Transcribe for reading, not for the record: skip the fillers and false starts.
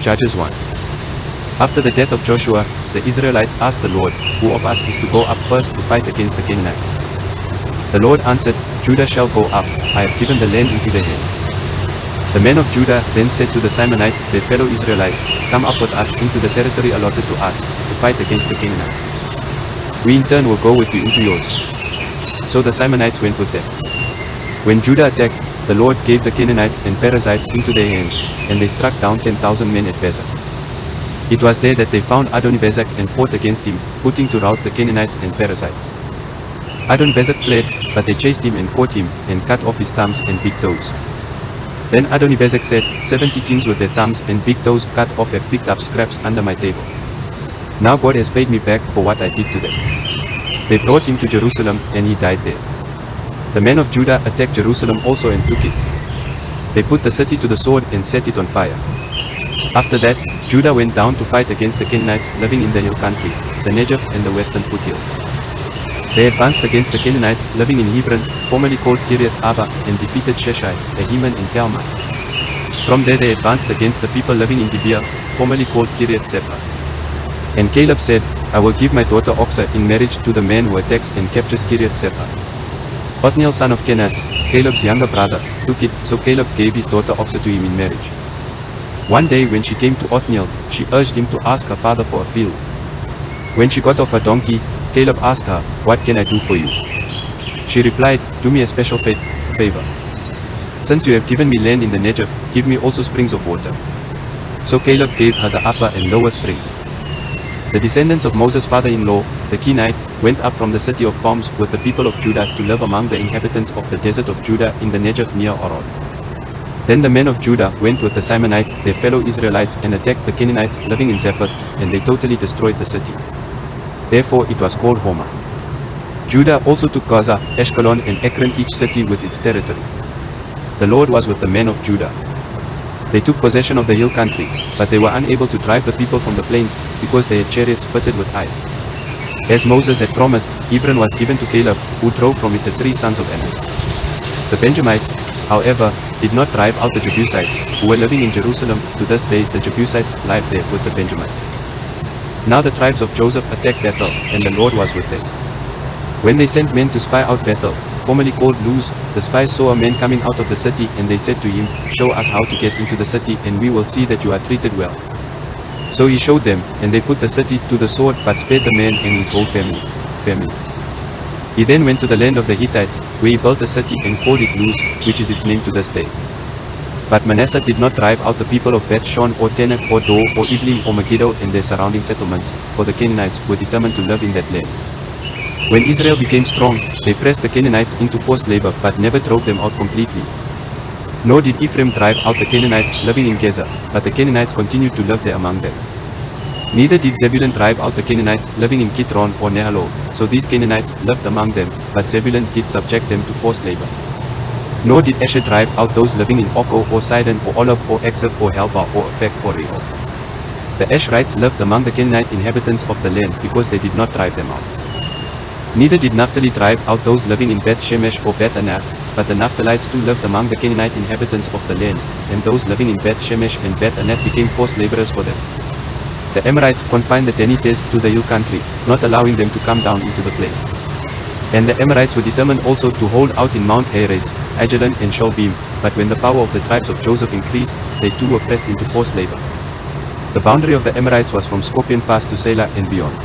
Judges 1. After the death of Joshua, the Israelites asked the Lord, "Who of us is to go up first to fight against the Canaanites?" The Lord answered, "Judah shall go up, I have given the land into their hands." The men of Judah then said to the Simonites, their fellow Israelites, "Come up with us into the territory allotted to us, to fight against the Canaanites. We in turn will go with you into yours." So the Simonites went with them. When Judah attacked, the Lord gave the Canaanites and Perizzites into their hands, and they struck down 10,000 men at Bezek. It was there that they found Adoni-Bezek and fought against him, putting to rout the Canaanites and Perizzites. Adoni-Bezek fled, but they chased him and caught him, and cut off his thumbs and big toes. Then Adoni-Bezek said, 70 kings with their thumbs and big toes cut off have picked up scraps under my table. Now God has paid me back for what I did to them. They brought him to Jerusalem, and he died there. The men of Judah attacked Jerusalem also and took it. They put the city to the sword and set it on fire. After that, Judah went down to fight against the Canaanites living in the hill country, the Negev and the western foothills. They advanced against the Canaanites living in Hebron, formerly called Kiriath Arba, and defeated Sheshai, Ahiman and Talmai. From there they advanced against the people living in Gibeah, formerly called Kiriath Sepha. And Caleb said, "I will give my daughter Oxa in marriage to the man who attacks and captures Kiriath Sepha." Othniel son of Kenaz, Caleb's younger brother, took it, so Caleb gave his daughter Oxa to him in marriage. One day when she came to Othniel, she urged him to ask her father for a field. When she got off her donkey, Caleb asked her, "What can I do for you?" She replied, "Do me a special favor. Since you have given me land in the Negev, give me also springs of water." So Caleb gave her the upper and lower springs. The descendants of Moses' father-in-law, the Kenite, went up from the city of palms with the people of Judah to live among the inhabitants of the desert of Judah in the Negev near Orod. Then the men of Judah went with the Simonites, their fellow Israelites, and attacked the Canaanites living in Zephath, and they totally destroyed the city. Therefore it was called Hormah. Judah also took Gaza, Ashkelon and Ekron, each city with its territory. The Lord was with the men of Judah. They took possession of the hill country, but they were unable to drive the people from the plains, because they had chariots fitted with iron. As Moses had promised, Hebron was given to Caleb, who drove from it the 3 sons of Anak. The Benjamites, however, did not drive out the Jebusites, who were living in Jerusalem. To this day the Jebusites live there with the Benjamites. Now the tribes of Joseph attacked Bethel, and the Lord was with them. When they sent men to spy out Bethel, formerly called Luz, the spies saw a man coming out of the city, and they said to him, "Show us how to get into the city, and we will see that you are treated well." So he showed them, and they put the city to the sword, but spared the man and his whole family. He then went to the land of the Hittites, where he built a city and called it Luz, which is its name to this day. But Manasseh did not drive out the people of Beth-Shan or Tanakh or Dor or Iblim or Megiddo and their surrounding settlements, for the Canaanites were determined to live in that land. When Israel became strong, they pressed the Canaanites into forced labor, but never drove them out completely. Nor did Ephraim drive out the Canaanites living in Gezer, but the Canaanites continued to live there among them. Neither did Zebulun drive out the Canaanites living in Kitron or Nehalo, so these Canaanites lived among them, but Zebulun did subject them to forced labor. Nor did Asher drive out those living in Okko or Sidon or Olav or Exab or Helba or Aphek or Rehob. The Asherites lived among the Canaanite inhabitants of the land, because they did not drive them out. Neither did Naphtali drive out those living in Beth Shemesh or Beth Anath, but the Naphtalites too lived among the Canaanite inhabitants of the land, and those living in Beth Shemesh and Beth Anath became forced laborers for them. The Amorites confined the Danites to the hill country, not allowing them to come down into the plain. And the Amorites were determined also to hold out in Mount Heres, Ajalon and Shalbim, but when the power of the tribes of Joseph increased, they too were pressed into forced labor. The boundary of the Amorites was from Scorpion Pass to Selah and beyond.